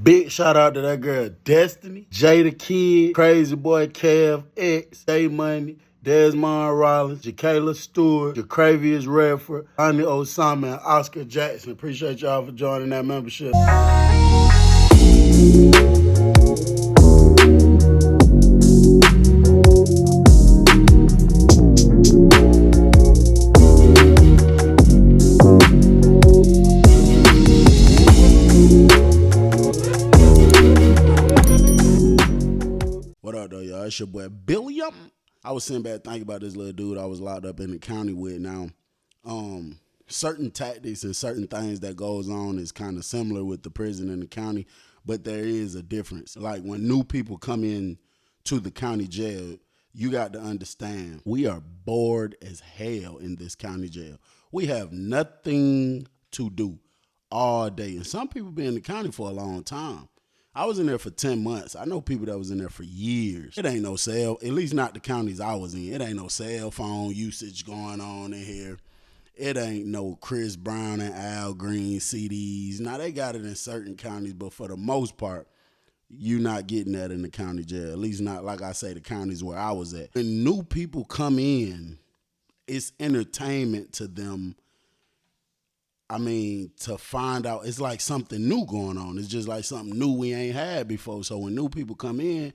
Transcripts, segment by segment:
Big shout out to that girl Destiny, Jada Kid, Crazy Boy Kev X, Day Money, Desmond Rollins, Jacayla Stewart, Jacavius Redford, Ani Osama, and Oscar Jackson. Appreciate y'all for joining that membership. What up, though, y'all? It's your boy Billiam. I was sitting back thinking about this little dude I was locked up in the county with. Now, certain tactics and certain things that goes on is kind of similar with the prison and the county, but there is a difference. Like when new people come in to the county jail, you got to understand we are bored as hell in this county jail. We have nothing to do all day, and some people been in the county for a long time. I was in there for 10 months. I know people that was in there for years. It ain't no at least not the counties I was in. It ain't no cell phone usage going on in here. It ain't no Chris Brown and Al Green CDs. Now, they got it in certain counties, but for the most part, you're not getting that in the county jail. At least not, like I say, the counties where I was at. When new people come in, it's entertainment to them. I mean, to find out, it's like something new going on. It's just like something new we ain't had before. So when new people come in,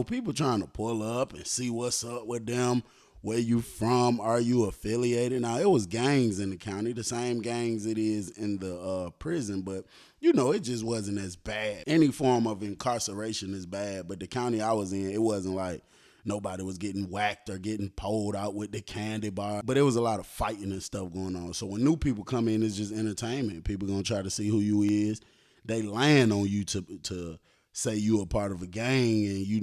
people trying to pull up and see what's up with them. Where you from? Are you affiliated? Now, it was gangs in the county, the same gangs it is in the prison, but, it just wasn't as bad. Any form of incarceration is bad, but the county I was in, it wasn't like nobody was getting whacked or getting pulled out with the candy bar. But it was a lot of fighting and stuff going on. So when new people come in, it's just entertainment. People gonna try to see who you is. They land on you to say you a part of a gang, and you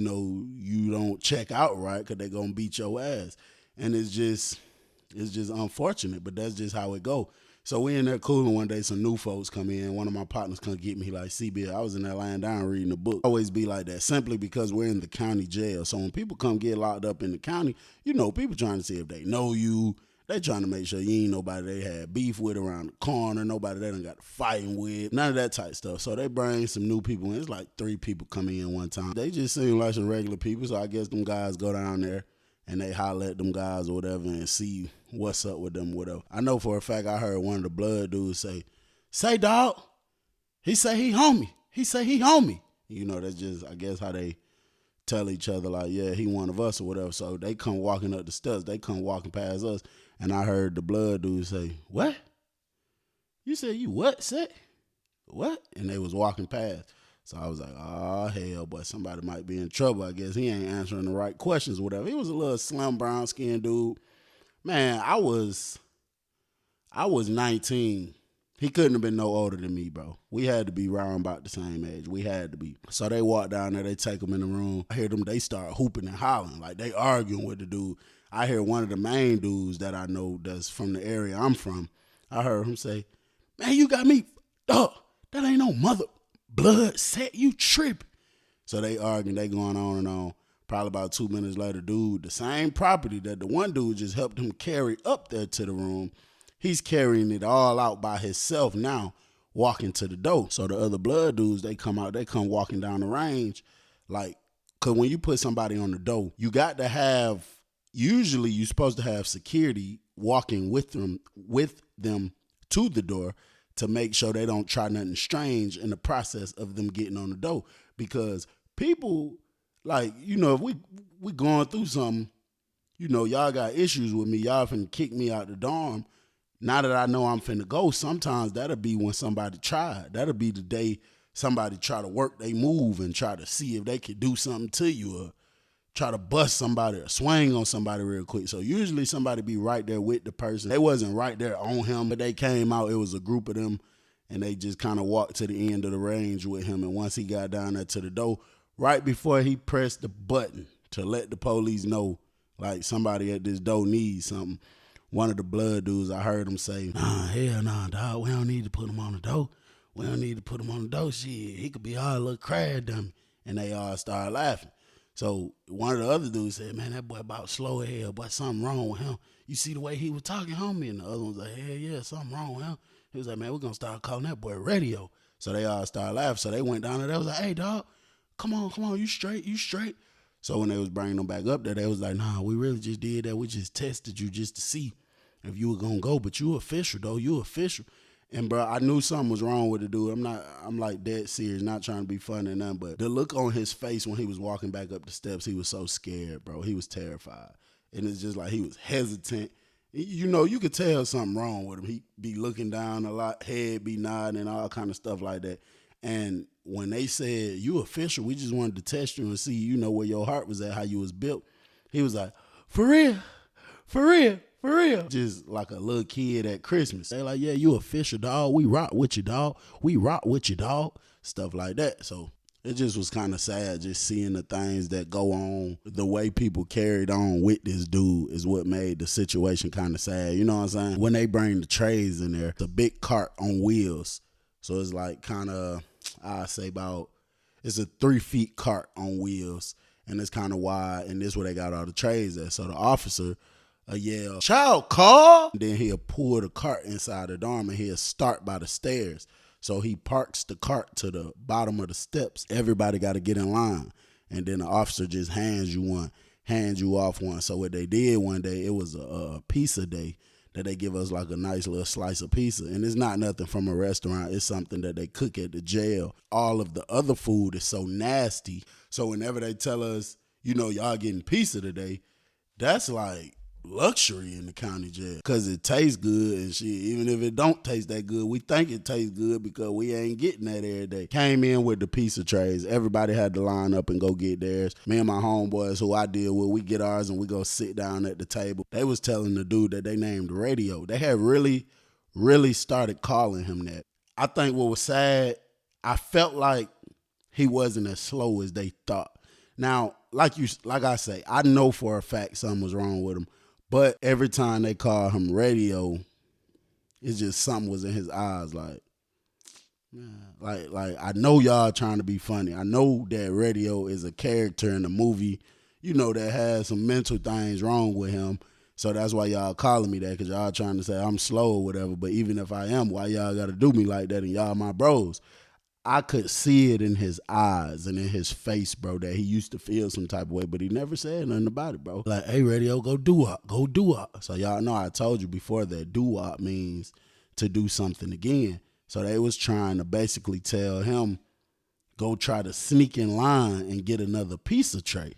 don't check out right because they gonna beat your ass. And it's just unfortunate, but that's just how it go. So we in there cooling one day, some new folks come in. One of my partners come get me. He like, CB, I was in there lying down reading a book. Always be like that, simply because we're in the county jail. So when people come get locked up in the county, people trying to see if they know you. They trying to make sure you ain't nobody they had beef with around the corner, nobody they done got fighting with, none of that type stuff. So they bring some new people in. It's like 3 people coming in one time. They just seem like some regular people, so I guess them guys go down there and they holler at them guys or whatever and see what's up with them, whatever. I know for a fact I heard one of the blood dudes say, dog, he say he homie. He say he homie. That's just, I guess, how they tell each other, like, yeah, he one of us or whatever. So they come walking up the steps. They come walking past us. And I heard the blood dude say, what? You said you what, Set? What? And they was walking past. So I was like, oh, hell, but somebody might be in trouble. I guess he ain't answering the right questions or whatever. He was a little slim, brown-skinned dude. Man, I was 19. He couldn't have been no older than me, bro. We had to be around about the same age. We had to be. So they walk down there. They take him in the room. I hear them. They start hooping and hollering. Like, they arguing with the dude. I hear one of the main dudes that I know that's from the area I'm from. I heard him say, man, you got me. Dog, that ain't no mother blood Set, you tripping. So they arguing, they going on and on. Probably about 2 minutes later, dude, the same property that the one dude just helped him carry up there to the room, he's carrying it all out by himself now, walking to the door. So the other blood dudes, they come walking down the range. Like, because when you put somebody on the door, you got to have, usually you're supposed to have security walking with them to the door to make sure they don't try nothing strange in the process of them getting on the door. Because people, like, if we going through something, y'all got issues with me, y'all finna kick me out the dorm. Now that I know I'm finna go, sometimes that'll be when somebody tried. That'll be the day somebody try to work they move and try to see if they could do something to you or try to bust somebody or swing on somebody real quick. So usually somebody be right there with the person. They wasn't right there on him, but they came out. It was a group of them, and they just kind of walked to the end of the range with him. And once he got down there to the door, right before he pressed the button to let the police know, like, somebody at this door needs something, one of the blood dudes, I heard him say, nah, hell nah, dog. We don't need to put him on the door. We don't need to put him on the door. Shit, he could be our little crab dummy. And they all started laughing. So one of the other dudes said, man, that boy about slow as hell, but something wrong with him. You see the way he was talking, homie? And the other one was like, hell yeah, something wrong with him. He was like, man, we're going to start calling that boy Radio. So they all started laughing. So they went down there. They was like, hey, dog, come on, you straight. So when they was bringing them back up there, they was like, nah, we really just did that. We just tested you just to see if you were going to go. But you official, though. You official. And, bro, I knew something was wrong with the dude. I'm like dead serious, not trying to be funny or nothing. But the look on his face when he was walking back up the steps, he was so scared, bro. He was terrified. And it's just like he was hesitant. You know, you could tell something wrong with him. He be looking down a lot, head be nodding and all kind of stuff like that. And when they said, you official, we just wanted to test you and see, you know, where your heart was at, how you was built. He was like, for real. Just like a little kid at Christmas. They like, yeah, you official, dog. We rock with you, dog. Stuff like that. So it just was kind of sad just seeing the things that go on. The way people carried on with this dude is what made the situation kind of sad. You know what I'm saying? When they bring the trays in there, the big cart on wheels. So it's like kind of, I say about, it's a 3 feet cart on wheels. And it's kind of wide. And this is where they got all the trays at. So the officer yell, child call. And then he'll pull the cart inside the dorm and he'll start by the stairs. So he parks the cart to the bottom of the steps. Everybody got to get in line. And then the officer just hands you off one. So what they did one day, it was a pizza day that they give us like a nice little slice of pizza. And it's not nothing from a restaurant. It's something that they cook at the jail. All of the other food is so nasty. So whenever they tell us, you know, y'all getting pizza today, that's like luxury in the county jail because it tastes good and shit. Even if it don't taste that good, we think it tastes good because we ain't getting that every day. Came in with the pizza trays. Everybody had to line up and go get theirs. Me and my homeboys who I deal with, we get ours and we go sit down at the table. They was telling the dude that they named Radio. They had really started calling him that. I think what was sad, I felt like he wasn't as slow as they thought. Now, like I say, I know for a fact something was wrong with him. But every time they call him Radio, it's just something was in his eyes. Like, man, like I know y'all trying to be funny. I know that Radio is a character in the movie, you know, that has some mental things wrong with him. So that's why y'all calling me that, because y'all trying to say I'm slow or whatever. But even if I am, why y'all got to do me like that and y'all my bros? I could see it in his eyes and in his face, bro, that he used to feel some type of way, but he never said nothing about it, bro. Like, hey, Radio, go do-wop. So y'all know I told you before that do-wop means to do something again. So they was trying to basically tell him, go try to sneak in line and get another pizza tray.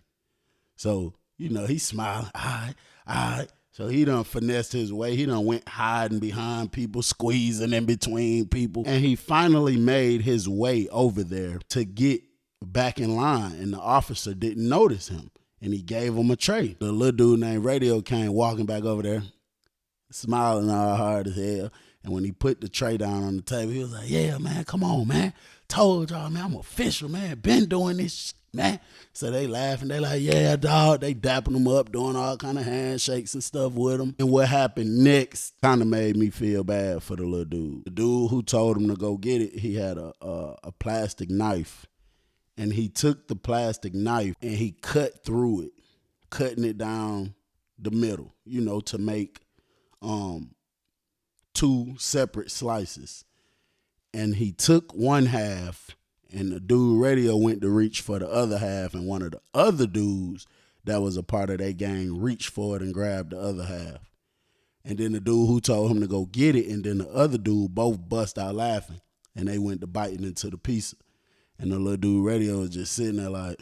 So, you know, he smiling, all right. So he done finessed his way. He done went hiding behind people, squeezing in between people. And he finally made his way over there to get back in line. And the officer didn't notice him. And he gave him a tray. The little dude named Radio came walking back over there, smiling all hard as hell. And when he put the tray down on the table, he was like, yeah, man, come on, man. Told y'all, man, I'm official, man. Been doing this, man. So they laughing. They like, yeah, dog. They dapping him up, doing all kind of handshakes and stuff with him. And what happened next kind of made me feel bad for the little dude. The dude who told him to go get it, he had a plastic knife. And he took the plastic knife and he cut through it, cutting it down the middle, you know, to make 2 separate slices. And he took one half, and the dude Radio went to reach for the other half, and one of the other dudes that was a part of that gang reached for it and grabbed the other half. And then the dude who told him to go get it and then the other dude both bust out laughing, and they went to biting into the pizza. And the little dude Radio was just sitting there like,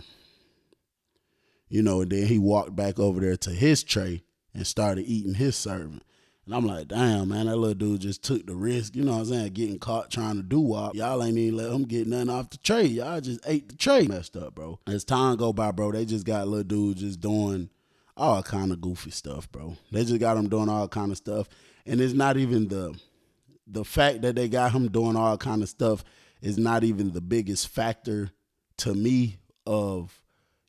you know, and then he walked back over there to his tray and started eating his serving. And I'm like, damn, man, that little dude just took the risk, you know what I'm saying, getting caught trying to do wop. Y'all ain't even let him get nothing off the tray. Y'all just ate the tray. Messed up, bro. As time go by, bro, they just got little dudes just doing all kind of goofy stuff, bro. They just got him doing all kind of stuff. And it's not even the fact that they got him doing all kind of stuff is not even the biggest factor to me of,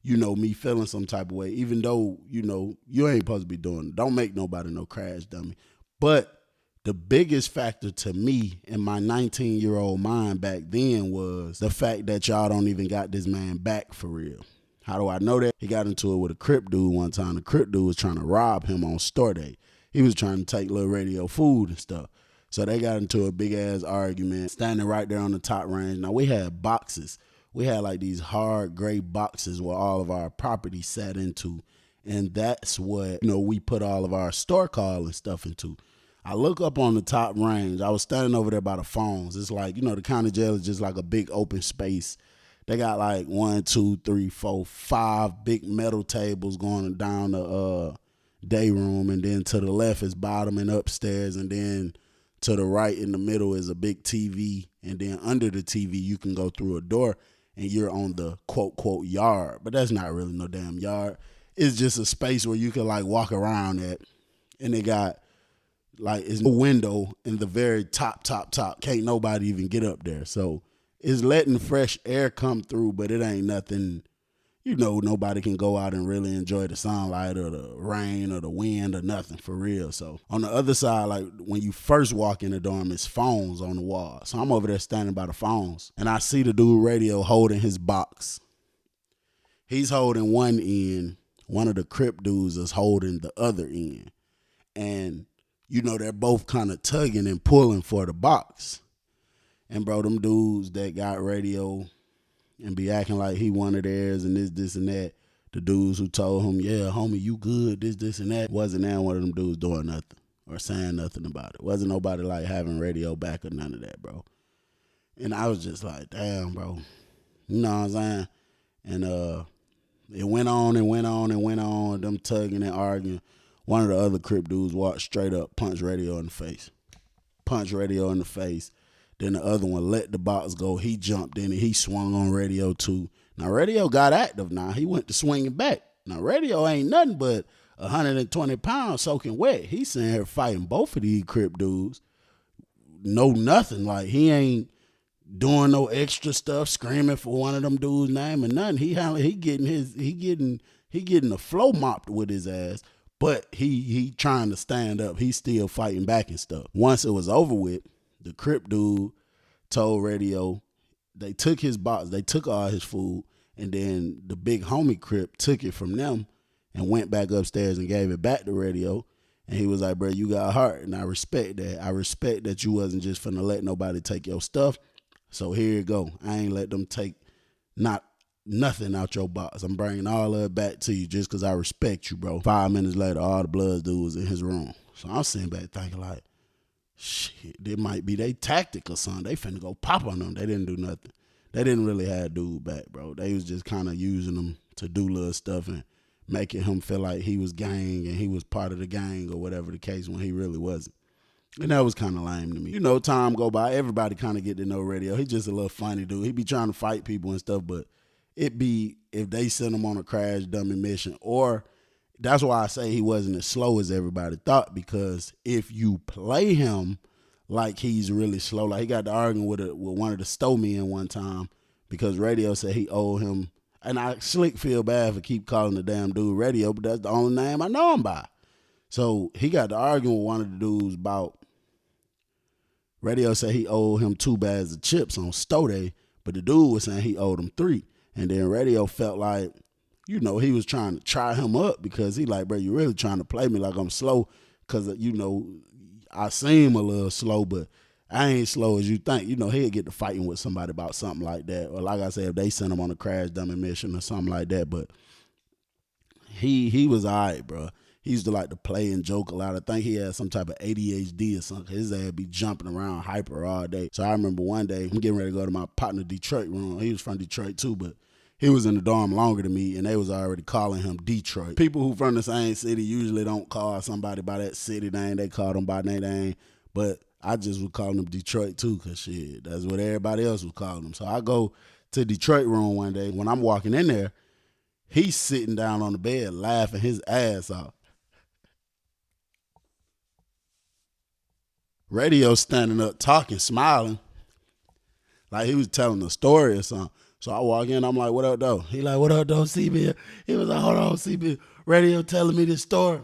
you know, me feeling some type of way, even though, you know, you ain't supposed to be doing it. Don't make nobody no crash dummy. But the biggest factor to me in my 19-year-old mind back then was the fact that y'all don't even got this man back for real. How do I know that? He got into it with a Crip dude one time. The Crip dude was trying to rob him on store day. He was trying to take little Radio food and stuff. So they got into a big ass argument, standing right there on the top range. Now we had boxes. We had like these hard gray boxes where all of our property sat into. And that's what, we put all of our store call and stuff into. I look up on the top range. I was standing over there by the phones. It's like, the county jail is just like a big open space. They got like 1, 2, 3, 4, 5 big metal tables going down the day room. And then to the left is bottom and upstairs. And then to the right in the middle is a big TV. And then under the TV, you can go through a door and you're on the quote, quote, yard. But that's not really no damn yard. It's just a space where you can like walk around at. And they got like, it's no window in the very top. Can't nobody even get up there. So it's letting fresh air come through, but it ain't nothing, nobody can go out and really enjoy the sunlight or the rain or the wind or nothing for real. So on the other side, like when you first walk in the dorm, it's phones on the wall. So I'm over there standing by the phones and I see the dude radio holding his box. He's holding one end. One of the Crip dudes is holding the other end. And, they're both kind of tugging and pulling for the box. And, bro, them dudes that got radio and be acting like he one of theirs and this, and that, the dudes who told him, yeah, homie, you good, this, and that, wasn't now one of them dudes doing nothing or saying nothing about it. Wasn't nobody, like, having radio back or none of that, bro. And I was just like, damn, bro. You know what I'm saying? And it went on and went on and went on, them tugging and arguing. One of the other Crip dudes walked straight up, punched radio in the face. Then the other one let the box go. He jumped in and he swung on radio too. Now radio got active now. He went to swinging back. Now radio ain't nothing but 120 pounds soaking wet. He's sitting here fighting both of these Crip dudes. No nothing. Like he ain't doing no extra stuff, screaming for one of them dudes' name or nothing. He getting the flow mopped with his ass. But he trying to stand up. He's still fighting back and stuff. Once it was over with, the Crip dude told radio they took his box, they took all his food, and then the big homie Crip took it from them and went back upstairs and gave it back to radio. And he was like, bro, you got heart, and I respect that. I respect that you wasn't just finna let nobody take your stuff. So here you go. I ain't let them take nothing out your box. I'm bringing all of it back to you just because I respect you, bro. 5 minutes later, all the blood dude was in his room. So I'm sitting back thinking like, shit, it might be they tactic or something. They finna go pop on them. They didn't do nothing. They didn't really have dude back, bro. They was just kind of using him to do little stuff and making him feel like he was gang and he was part of the gang or whatever the case when he really wasn't. And that was kind of lame to me. Time go by, everybody kind of get to know radio. He just a little funny dude. He be trying to fight people and stuff, but it be if they send him on a crash dummy mission, or that's why I say he wasn't as slow as everybody thought, because if you play him like he's really slow, like he got to arguing with one of the stow men one time because radio said he owed him, and I slick feel bad for keep calling the damn dude radio, but that's the only name I know him by. So he got to arguing with one of the dudes about radio said he owed him 2 bags of chips on stow day, but the dude was saying he owed him 3. And then radio felt like, he was trying to try him up because he like, bro, you really trying to play me like I'm slow because, I seem a little slow, but I ain't slow as you think. He'll get to fighting with somebody about something like that. Or like I said, if they send him on a crash dummy mission or something like that. But he was all right, bro. He used to like to play and joke a lot. I think he had some type of ADHD or something. His ass be jumping around hyper all day. So I remember one day, I'm getting ready to go to my partner Detroit room. He was from Detroit too, but he was in the dorm longer than me, and they was already calling him Detroit. People who from the same city usually don't call somebody by that city name. They call them by their name. But I just was calling him Detroit too, because shit, that's what everybody else was calling him. So I go to Detroit room one day. When I'm walking in there, he's sitting down on the bed laughing his ass off. Radio standing up talking, smiling, like he was telling a story or something. So I walk in, I'm like, what up, though? He like, what up, though, CB? He was like, hold on, CB. Radio telling me this story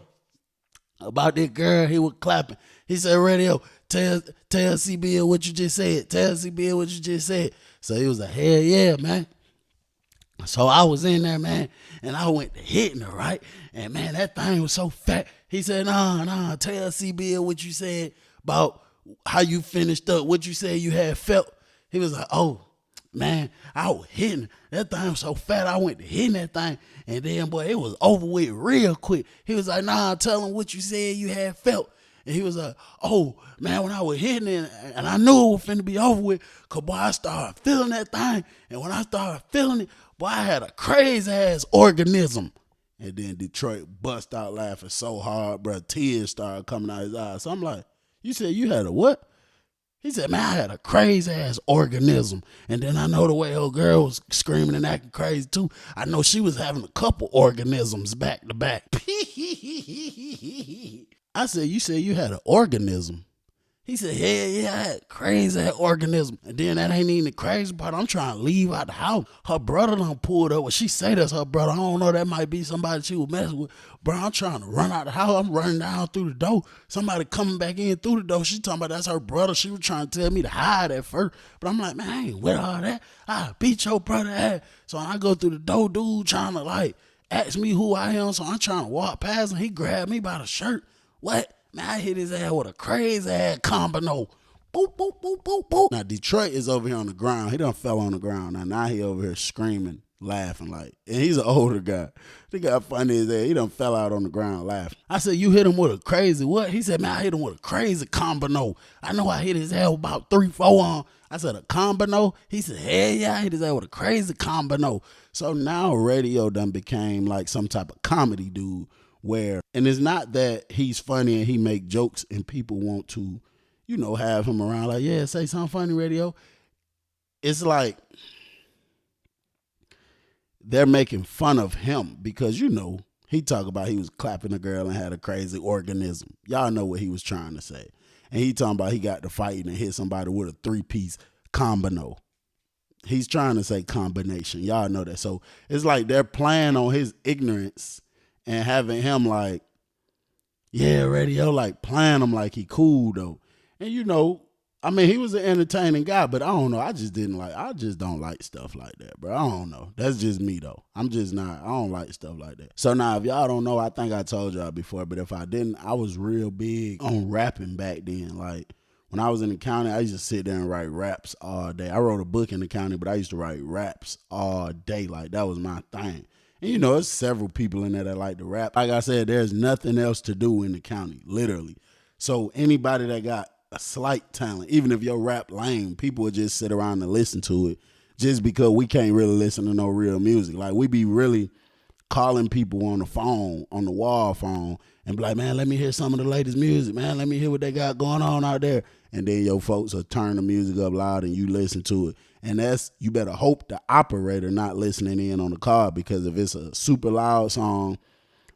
about that girl. He was clapping. He said, radio, tell CB what you just said. Tell CB what you just said. So he was like, hell yeah, man. So I was in there, man, and I went to hitting her, right? And, man, that thing was so fat. He said, nah, tell CB what you said about how you finished up, what you said you had felt. He was like, oh, man, I was hitting. That thing was so fat, I went to hitting that thing. And then, boy, it was over with real quick. He was like, nah, tell him what you said you had felt. And he was like, oh, man, when I was hitting it, and I knew it was finna be over with, because, boy, I started feeling that thing. And when I started feeling it, boy, I had a crazy-ass organism. And then Detroit bust out laughing so hard, bro, tears started coming out his eyes. So I'm like, you said you had a what? He said, man, I had a crazy-ass organism. And then I know the way old girl was screaming and acting crazy, too. I know she was having a couple organisms back to back. I said, you said you had an organism. He said, yeah, I had crazy organism. And then that ain't even the crazy part. I'm trying to leave out the house. Her brother done pulled up. Well, she say that's her brother. I don't know. That might be somebody she was messing with. Bro, I'm trying to run out the house. I'm running down through the door. Somebody coming back in through the door. She talking about that's her brother. She was trying to tell me to hide at first. But I'm like, man, I ain't with all that. I beat your brother ass. So when I go through the door, dude trying to like ask me who I am. So I'm trying to walk past him. He grabbed me by the shirt. What? Man, I hit his ass with a crazy ass combino. Boop, boop, boop, boop, boop. Now, Detroit is over here on the ground. He done fell on the ground. Now he over here screaming, laughing like, and he's an older guy. The guy funny as hell. He done fell out on the ground laughing. I said, you hit him with a crazy what? He said, man, I hit him with a crazy combino. I know I hit his ass with about 3-4 on. I said, a combino? He said, hell yeah, I hit his ass with a crazy combino. So now Radio done became like some type of comedy dude. Where, and it's not that he's funny and he make jokes and people want to, you know, have him around like, yeah, say something funny, Radio. It's like they're making fun of him because, you know, he talk about he was clapping a girl and had a crazy organism. Y'all know what he was trying to say. And he talking about he got to fighting and hit somebody with a 3-piece combino. He's trying to say combination. Y'all know that. So it's like they're playing on his ignorance and having him like, yeah, Radio, like playing him like he cool though. And you know, I mean, he was an entertaining guy, but I don't know. I just don't like stuff like that, bro. I don't know. That's just me though. I don't like stuff like that. So now if y'all don't know, I think I told y'all before, but if I didn't, I was real big on rapping back then. Like when I was in the county, I used to sit there and write raps all day. I wrote a book in the county, but I used to write raps all day. Like that was my thing. And you know, there's several people in there that like to rap. Like I said, there's nothing else to do in the county, literally. So anybody that got a slight talent, even if your rap lame, people would just sit around and listen to it just because we can't really listen to no real music. Like we be really calling people on the phone, on the wall phone, and be like, man, let me hear some of the latest music, man. Let me hear what they got going on out there. And then your folks will turn the music up loud and you listen to it. And you better hope the operator not listening in on the car, because if it's a super loud song,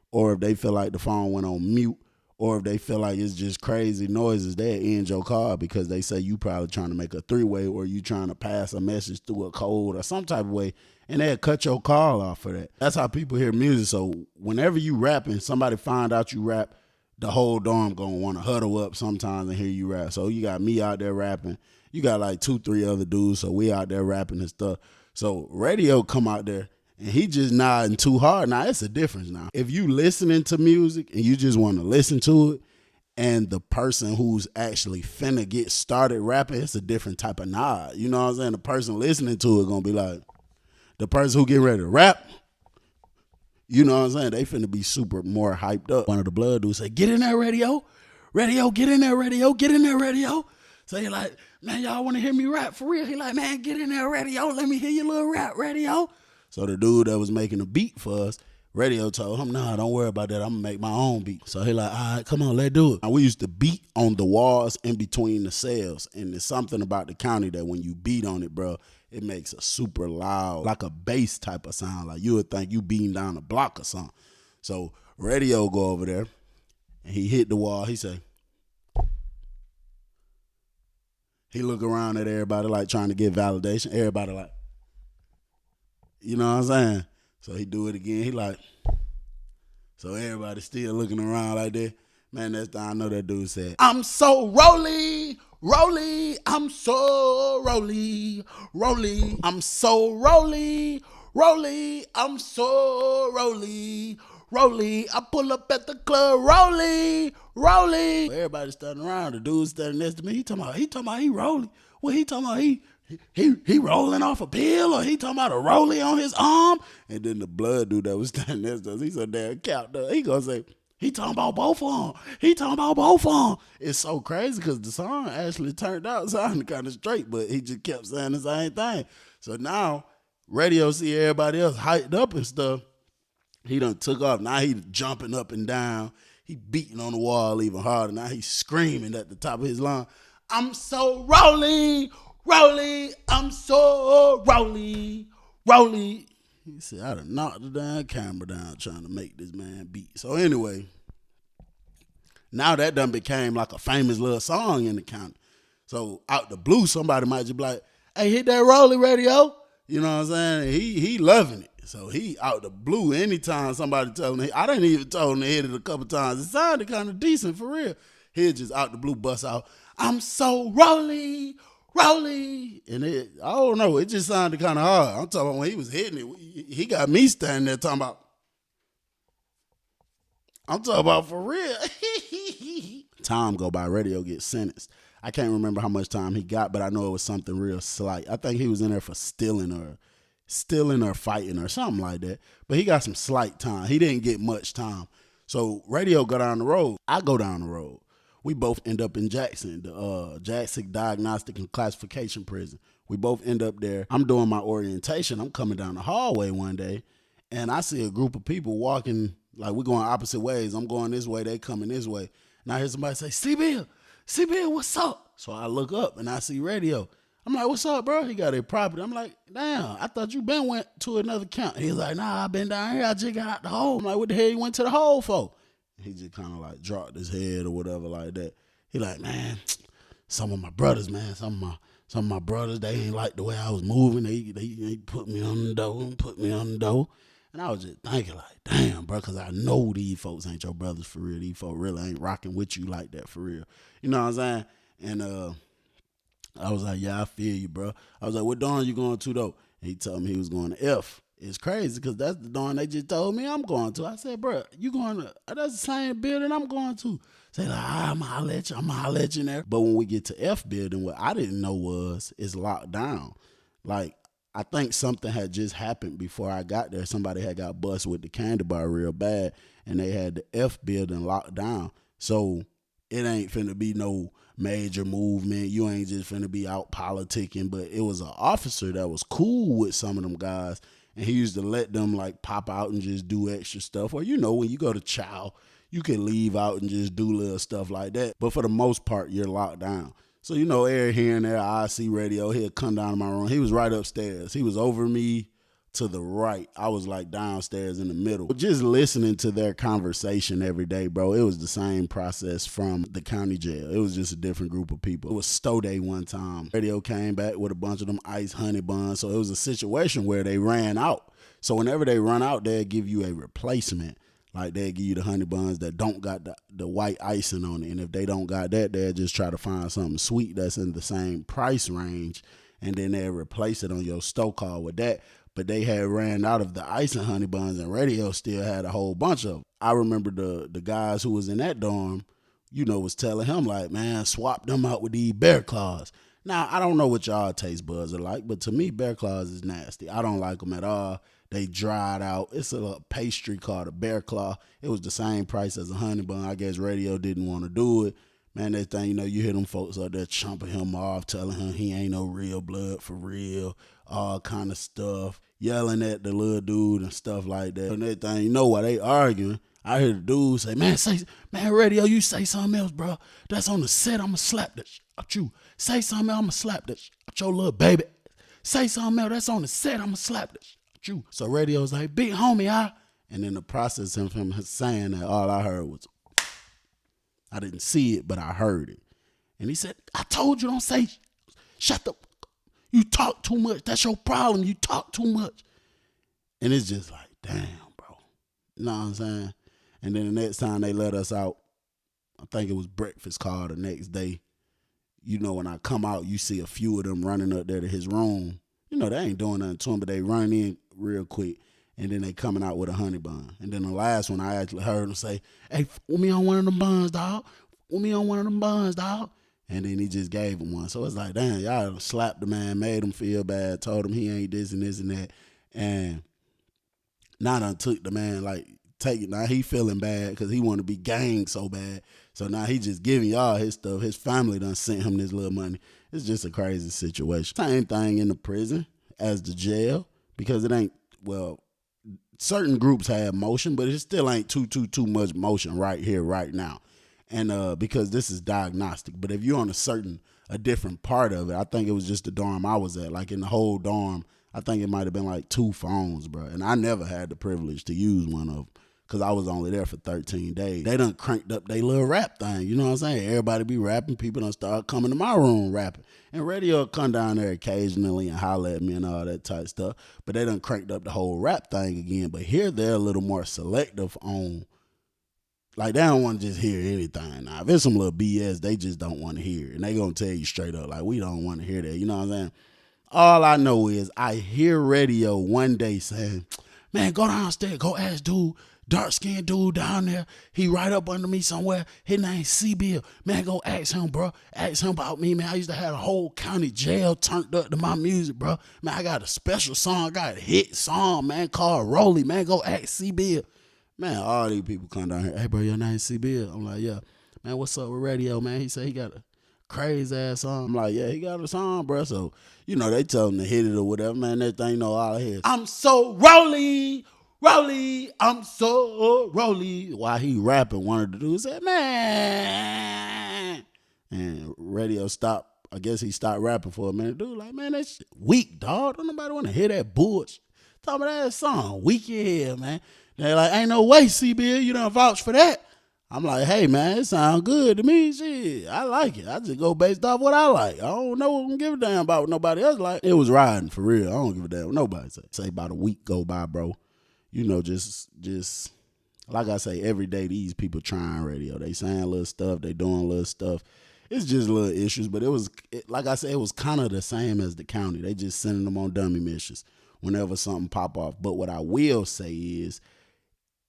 or if they feel like the phone went on mute, or if they feel like it's just crazy noises, they'll end your car because they say you probably trying to make a 3-way or you trying to pass a message through a code or some type of way, and they'll cut your call off for that. That's how people hear music. So whenever you rapping, somebody find out you rap, the whole dorm gonna want to huddle up sometimes and hear you rap. So you got me out there rapping. You got like 2-3 other dudes, so we out there rapping and stuff. So Radio come out there and he just nodding too hard. Now, it's a difference now. If you listening to music and you just want to listen to it, and the person who's actually finna get started rapping, it's a different type of nod. You know what I'm saying? The person listening to it gonna be like, the person who getting ready to rap, you know what I'm saying? They finna be super more hyped up. One of the blood dudes say, get in there, Radio. Radio, get in there, Radio. Get in there, Radio. So he like, man, y'all want to hear me rap for real? He like, man, get in there, Radio. Let me hear your little rap, Radio. So the dude that was making a beat for us, Radio told him, nah, don't worry about that. I'm going to make my own beat. So he like, all right, come on, let's do it. Now, we used to beat on the walls in between the cells. And there's something about the county that when you beat on it, bro, it makes a super loud, like a bass type of sound. Like you would think you beating down a block or something. So Radio go over there and he hit the wall. He say, he look around at everybody like trying to get validation. Everybody like, you know what I'm saying? So he do it again. He like, so everybody still looking around like that. Man, that's time I know that dude said, I'm so rolly, rolly, I'm so rolly, rolly, I'm so rolly, rolly, I'm so rolly, Rolly. I pull up at the club, Rolly, Rolly. Everybody standing around. The dude standing next to me. He talking about he Rolly. What he talking about? He rolling off a pill, or he talking about a Rolly on his arm? And then the blood dude that was standing next to us, he's so damn capped up. He gonna say, he talking about both of them. He talking about both of them. It's so crazy because the song actually turned out sounding kind of straight, but he just kept saying the same thing. So now, radio see everybody else hyped up and stuff. He done took off. Now he jumping up and down. He beating on the wall even harder. Now he's screaming at the top of his lungs, I'm so Rolly, Rolly, I'm so Rolly, Rolly. He said, I done knocked the damn camera down trying to make this man beat. So anyway, now that done became like a famous little song in the county. So out the blue, somebody might just be like, hey, hit that Rolly radio. You know what I'm saying? He loving it. So he out the blue anytime somebody told him, I didn't even told him to hit it a couple times. It sounded kind of decent for real. He just out the blue bust out, I'm so Rolly, Rolly. And I don't know, it just sounded kind of hard. I'm talking about when he was hitting it, he got me standing there talking about, I'm talking about for real. Time go by, radio gets sentenced. I can't remember how much time he got, but I know it was something real slight. I think he was in there for stealing or fighting or something like that. But he got some slight time. He didn't get much time. So radio go down the road. I go down the road. We both end up in Jackson, the Jackson Diagnostic and Classification Prison. We both end up there. I'm doing my orientation. I'm coming down the hallway one day, and I see a group of people walking, like we're going opposite ways. I'm going this way, they coming this way. And I hear somebody say, C-Bill, what's up? So I look up, and I see radio. I'm like, what's up, bro? He got a property. I'm like, damn, I thought you been went to another county. He's like, nah, I been down here. I just got out the hole. I'm like, what the hell you went to the hole for? He just kind of like dropped his head or whatever like that. He like, man, some of my brothers, man, some of my brothers, they ain't like the way I was moving. They put me on the door. And I was just thinking like, damn, bro, because I know these folks ain't your brothers for real. These folks really ain't rocking with you like that for real. You know what I'm saying? And I was like, yeah, I feel you, bro. I was like, what dorm you going to, though? And he told me he was going to F. It's crazy because that's the dorm they just told me I'm going to. I said, bro, you going to, that's the same building I'm going to. Say, like, I'm going to holler at you in there. But when we get to F building, what I didn't know was it's locked down. Like, I think something had just happened before I got there. Somebody had got busted with the candy bar real bad, and they had the F building locked down. So it ain't finna be no major movement. You ain't just finna be out politicking. But it was an officer that was cool with some of them guys, and he used to let them like pop out and just do extra stuff. Or, you know, when you go to chow, you can leave out and just do little stuff like that. But for the most part, you're locked down. So, you know, every here and there, I see radio. He'll come down to my room. He was right upstairs. He was over me to the right. I was like downstairs in the middle. Just listening to their conversation every day, bro, it was the same process from the county jail. It was just a different group of people. It was Stow Day one time. Radio came back with a bunch of them ice honey buns. So it was a situation where they ran out. So whenever they run out, they'll give you a replacement. Like they'll give you the honey buns that don't got the white icing on it. And if they don't got that, they'll just try to find something sweet that's in the same price range. And then they'll replace it on your Stow card with that. But they had ran out of the ice and honey buns, and radio still had a whole bunch of them. I remember the guys who was in that dorm, you know, was telling him like, man, swap them out with these Bear Claws. Now, I don't know what y'all taste buds are like, but to me, Bear Claws is nasty. I don't like them at all. They dried out. It's a pastry called a Bear Claw. It was the same price as a honey bun. I guess radio didn't want to do it. Man, that thing, you know, you hear them folks out there chumping him off, telling him he ain't no real blood for real, all kind of stuff, yelling at the little dude and stuff like that. And that thing, you know, while they arguing, I hear the dude say, man, radio, you say something else, bro. That's on the set, I'ma slap that shit out you. Say something else, I'ma slap that shit out your little baby. Say something else, that's on the set, I'ma slap that shit out you. So radio's like, big homie, and in the process of him saying that, all I heard was, I didn't see it, but I heard it. And he said, I told you, don't say, shut the, you talk too much. That's your problem. You talk too much. And it's just like, damn, bro. You know what I'm saying? And then the next time they let us out, I think it was breakfast call the next day. You know, when I come out, you see a few of them running up there to his room. You know, they ain't doing nothing to him, but they run in real quick. and then they coming out with a honey bun. And then the last one, I actually heard him say, "Hey, put me on one of them buns, dog. Put me on one of them buns, dog." And then he just gave him one. So it's like, damn, y'all slapped the man, made him feel bad, told him he ain't this and this and that. And now done took the man, like, take it. Now he feeling bad because he want to be gang so bad. So now he just giving y'all his stuff. His family done sent him this little money. It's just a crazy situation. Same thing in the prison as the jail, because it ain't, well, certain groups have motion, but it still ain't too much motion right here, right now. And because this is diagnostic. But if you're on a different part of it, I think it was just the dorm I was at. Like in the whole dorm, I think it might have been like 2 phones, bro. And I never had the privilege to use one of them because I was only there for 13 days. They done cranked up their little rap thing. You know what I'm saying? Everybody be rapping. People done start coming to my room rapping. And radio come down there occasionally and holler at me and all that type stuff. But they done cranked up the whole rap thing again. But here they're a little more selective on, like, they don't want to just hear anything. Now, if it's some little BS, they just don't want to hear it. And they going to tell you straight up, like, we don't want to hear that. You know what I'm saying? All I know is I hear radio one day saying, man, go downstairs, go ask dude, dark-skinned dude down there. He right up under me somewhere. His name's C-Bill. Man, go ask him, bro. Ask him about me, man. I used to have a whole county jail turned up to my music, bro. Man, I got a special song. I got a hit song, man, called Rolly. Man, go ask C-Bill. Man, all these people come down here. Hey, bro, your name's C-Bill. I'm like, yeah. Man, what's up with radio, man? He said he got a crazy ass song. I'm like, yeah, he got a song, bro. So, you know, they tell him to hit it or whatever, man. That thing know all I hear. I'm so Rolly, I'm so Rolly. While he rapping, one of the dudes said, man. And radio stopped. I guess he stopped rapping for a minute. Dude, like, man, that shit weak, dog. Don't nobody want to hear that bullshit. Talk about that song, weak here, man. They're like, ain't no way, C-Bill, you done vouch for that. I'm like, hey, man, it sound good to me. Shit, I like it. I just go based off what I like. I don't know what I'm give a damn about what nobody else like. It was riding for real. I don't give a damn what nobody say. Say about a week go by, bro. You know, just like I say, every day these people trying radio. They saying little stuff. They doing little stuff. It's just little issues, but like I said, it was kind of the same as the county. They just sending them on dummy missions whenever something pop off. But what I will say is,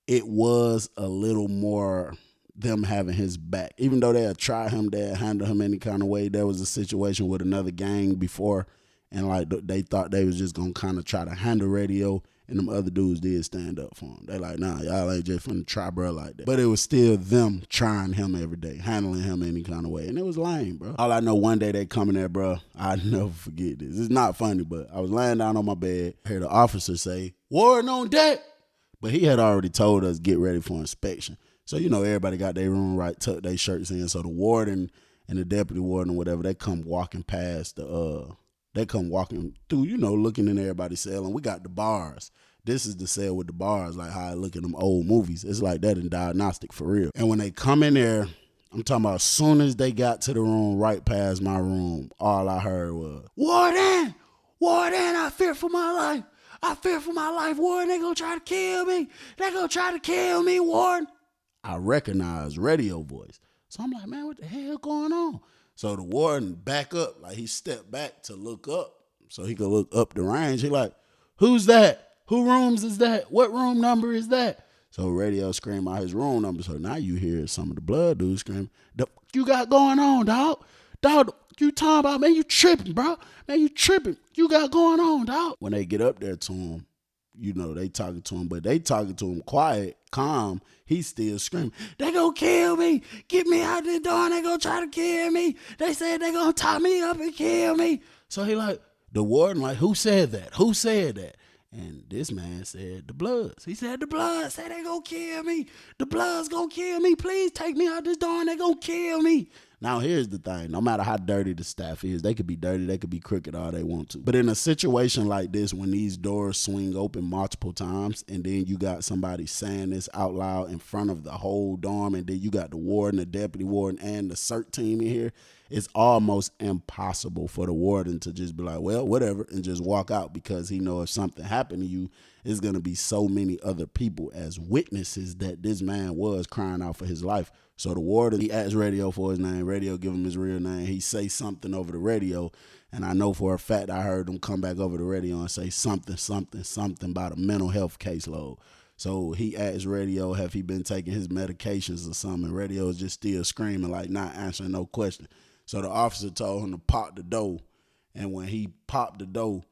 it was a little more them having his back. Even though they'll try him, they'll handle him any kind of way. There was a situation with another gang before, and like they thought they was just gonna kind of try to handle radio, and them other dudes did stand up for him. They like, nah, y'all ain't just finna try bro like that. But it was still them trying him every day, handling him any kind of way, and it was lame, bro. All I know, one day they come in there, bro, I'll never forget this. It's not funny, but I was laying down on my bed, heard the officer say, "Warden on deck." But he had already told us, get ready for inspection. So, you know, everybody got their room right, tucked their shirts in. So the warden and the deputy warden or whatever, they come walking past they come walking through, you know, looking in everybody's cell. And we got the bars. This is the cell with the bars, like how I look at them old movies. It's like that in diagnostic for real. And when they come in there, I'm talking about as soon as they got to the room, right past my room, all I heard was, Warden, I fear for my life. I fear for my life, Warden. They gonna try to kill me. They gonna try to kill me, Warden. I recognize radio voice. So I'm like, man, what the hell going on? So the warden back up, like he stepped back to look up so he could look up the range. He like, who's that? Who rooms is that? What room number is that? So radio scream out his room number. So now you hear some of the blood dudes scream, the you got going on, dog? Dog, you talking about, man, you tripping, bro. Man, you tripping. You got going on, dog. When they get up there to him, you know, they talking to him, but they talking to him quiet, calm. He's still screaming, they gonna kill me. Get me out the door and they gonna try to kill me. They said they gonna tie me up and kill me. So he like, the warden like, who said that? Who said that? And this man said, the Bloods. He said, the Bloods said they gonna kill me. The Bloods gonna kill me. Please take me out this door and they gonna kill me. Now, here's the thing. No matter how dirty the staff is, they could be dirty, they could be crooked all they want to. But in a situation like this, when these doors swing open multiple times, and then you got somebody saying this out loud in front of the whole dorm, and then you got the warden, the deputy warden, and the CERT team in here, it's almost impossible for the warden to just be like, well, whatever, and just walk out, because he know if something happened to you, it's going to be so many other people as witnesses that this man was crying out for his life. So the warden, he asked radio for his name. Radio give him his real name. He say something over the radio, and I know for a fact I heard him come back over the radio and say something about a mental health caseload. So he asked radio, have he been taking his medications or something? And radio is just still screaming, like not answering no question. So the officer told him to pop the door. And when he popped the door,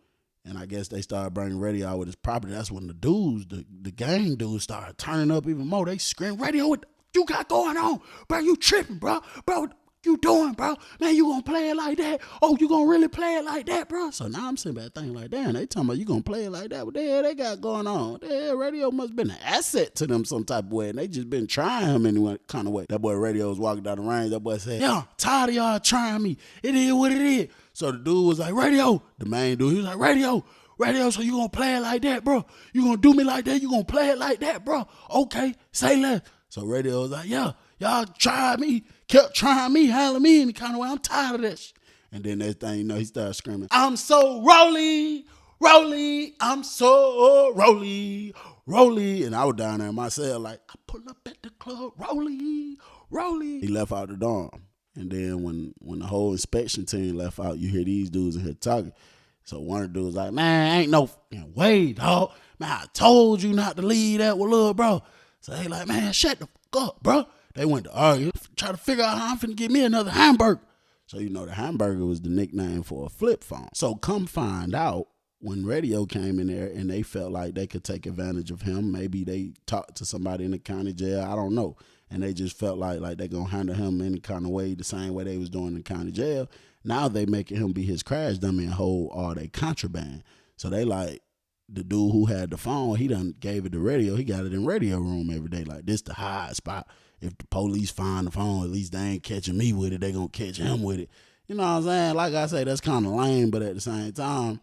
and I guess they started bringing radio out with his property, that's when the dudes, the gang dudes, started turning up even more. They screamed, radio, what you got going on? Bro, you tripping, bro. Bro, what you doing, bro? Man, you gonna play it like that? Oh, you gonna really play it like that, bro? So now I'm sitting back thinking like, damn, they talking about you gonna play it like that. What the hell they got going on? The hell, radio must have been an asset to them some type of way, and they just been trying him in any kind of way. That boy radio was walking down the range. That boy said, yeah, tired of y'all trying me. It is what it is. So the dude was like, radio. The main dude, he was like, radio, so you gonna play it like that, bro? You gonna do me like that? You gonna play it like that, bro? Okay, say less. So radio was like, yeah, y'all tried me, kept trying me, handling me any kind of way. I'm tired of this. And then that thing, he started screaming, I'm so rolly, I'm so rolly. And I was down there myself like, I pull up at the club, rolly. He left out the dorm. And then when the whole inspection team left out, you hear these dudes in here talking. So one of the dudes like, man, ain't no way, dog. Man, I told you not to leave that with little bro. So they like, man, shut the fuck up, bro. They went to argue, try to figure out how I'm finna get me another hamburger. So the hamburger was the nickname for a flip phone. So come find out, when radio came in there and they felt like they could take advantage of him, maybe they talked to somebody in the county jail, I don't know. And they just felt like they're going to handle him any kind of way, the same way they was doing in the county jail. Now they making him be his crash dummy and hold all they contraband. So they like, the dude who had the phone, he done gave it to radio. He got it in radio room every day. Like, this the high spot. If the police find the phone, at least they ain't catching me with it. They gonna catch him with it. You know what I'm saying? Like I say, that's kind of lame, but at the same time,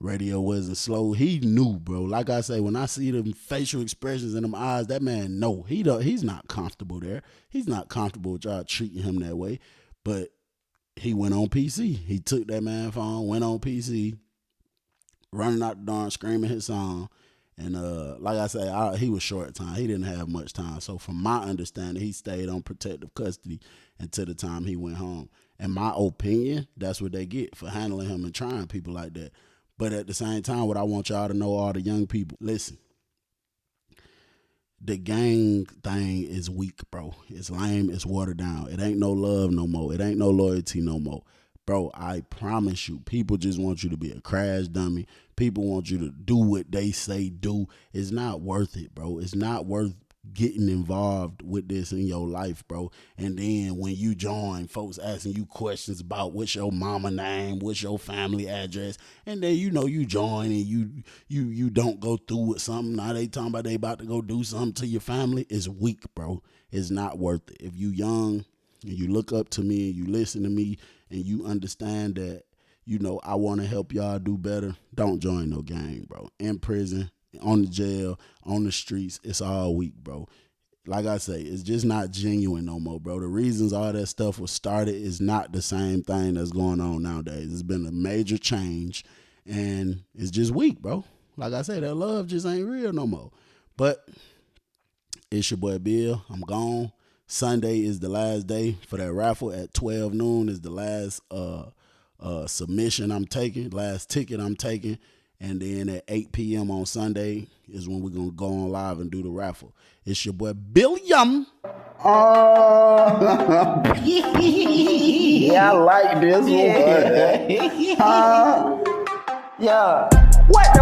radio wasn't slow. He knew, bro. Like I say, when I see them facial expressions in them eyes, that man know. He's not comfortable there. He's not comfortable with y'all treating him that way. But he went on PC. He took that man's phone, went on PC, running out the door, screaming his song. And like I say, he was short time. He didn't have much time. So from my understanding, he stayed on protective custody until the time he went home. In my opinion, that's what they get for handling him and trying people like that. But at the same time, what I want y'all to know, all the young people, listen, the gang thing is weak, bro. It's lame. It's watered down. It ain't no love no more. It ain't no loyalty no more. Bro, I promise you, people just want you to be a crash dummy. People want you to do what they say do. It's not worth it, bro. It's not worth getting involved with this in your life, bro. And then when you join, folks asking you questions about what's your mama name, what's your family address, and then you join and you don't go through with something. Now they talking about they about to go do something to your family. It's weak, bro. It's not worth it. If you young and you look up to me and you listen to me and you understand that, I want to help y'all do better, don't join no gang, bro. In prison, on the jail, on the streets, it's all weak, bro. Like I say, it's just not genuine no more, bro. The reasons all that stuff was started is not the same thing that's going on nowadays. It's been a major change, and it's just weak, bro. Like I say, that love just ain't real no more. But it's your boy Bill. I'm gone. Sunday is the last day for that raffle at 12 noon is the last submission I'm taking, last ticket I'm taking. And then at 8 p.m. on Sunday is when we're going to go on live and do the raffle. It's your boy Billiam. Yeah, I like this one. Yeah. What the